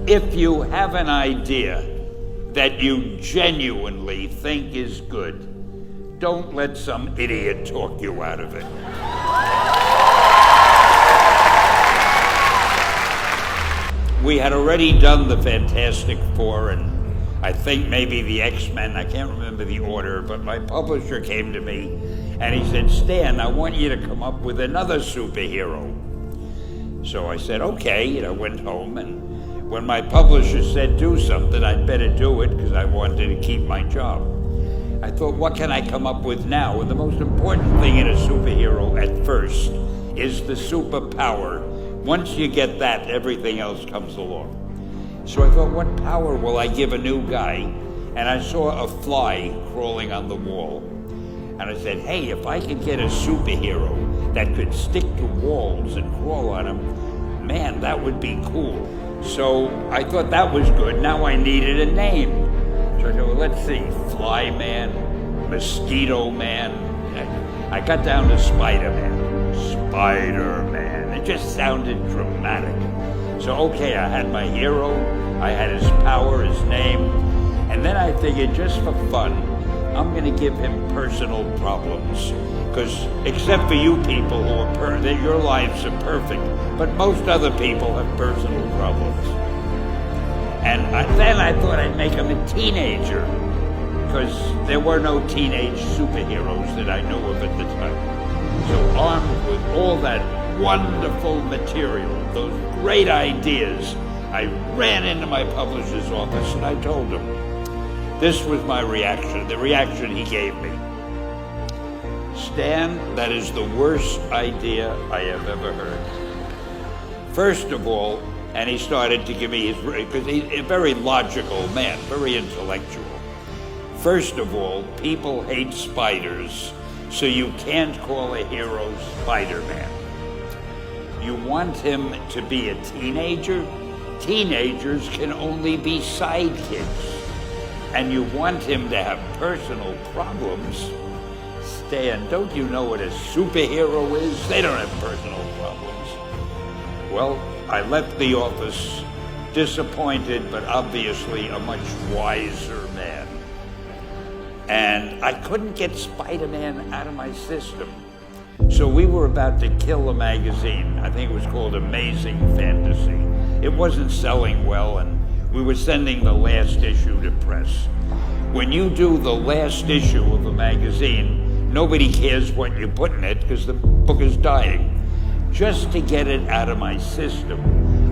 If you have an idea that you genuinely think is good, don't let some idiot talk you out of it. We had already done the Fantastic Four and I think maybe the X-Men, I can't remember the order, but my publisher came to me and he said, Stan, I want you to come up with another superhero. So I said, okay, I went home, and when my publisher said do something, I'd better do it because I wanted to keep my job. I thought, what can I come up with now? And the most important thing in a superhero at first is the superpower. Once you get that, everything else comes along. So I thought, what power will I give a new guy? And I saw a fly crawling on the wall. And I said, hey, if I could get a superhero that could stick to walls and crawl on them, man, that would be cool. So I thought that was good. Now I needed a name. So I thought, well, let's see, Fly Man, Mosquito Man. I got down to Spider-Man. Spider-Man. It just sounded dramatic. So, okay, I had my hero, I had his power, his name, and then I figured just for fun, I'm going to give him personal problems. Because except for you people who are that your lives are perfect, but most other people have personal problems. And then I thought I'd make him a teenager, because there were no teenage superheroes that I knew of at the time. So armed with all that wonderful material, those great ideas, I ran into my publisher's office and I told him. This was my reaction, the reaction he gave me. Stan, that is the worst idea I have ever heard. First of all, and he started to give me his, because he's a very logical man, very intellectual. First of all, people hate spiders, so you can't call a hero Spider-Man. You want him to be a teenager? Teenagers can only be sidekicks. And you want him to have personal problems? Stan, don't you know what a superhero is? They don't have personal problems. Well, I left the office disappointed, but obviously a much wiser man. And I couldn't get Spider-Man out of my system. So we were about to kill a magazine. I think it was called Amazing Fantasy. It wasn't selling well, and we were sending the last issue to press. When you do the last issue of a magazine, nobody cares what you put in it because the book is dying. Just to get it out of my system,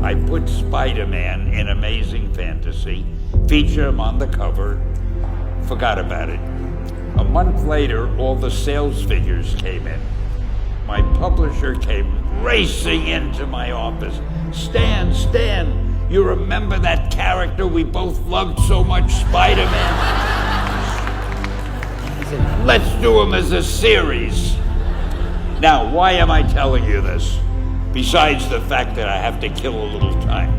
I put Spider-Man in Amazing Fantasy, featured him on the cover, forgot about it. A month later, all the sales figures came in. My publisher came racing into my office. Stan, you remember that character we both loved so much, Spider-Man? He said, let's do him as a series. Now, why am I telling you this? Besides the fact that I have to kill a little time.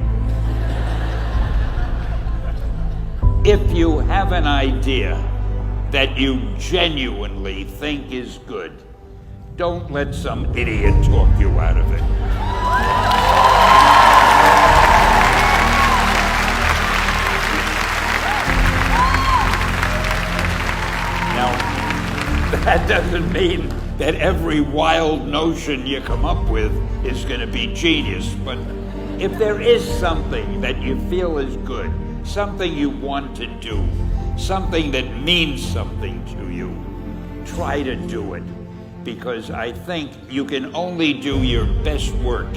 If you have an idea that you genuinely think is good, don't let some idiot talk you out of it. Now, that doesn't mean that every wild notion you come up with is going to be genius, but if there is something that you feel is good, something you want to do, something that means something to you, try to do it. Because I think you can only do your best work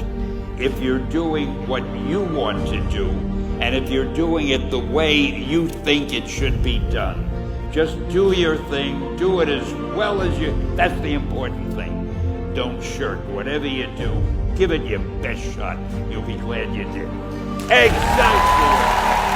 if you're doing what you want to do, and if you're doing it the way you think it should be done. Just do your thing, do it as well as you, that's the important thing. Don't shirk. Whatever you do, give it your best shot. You'll be glad you did. Excelsior!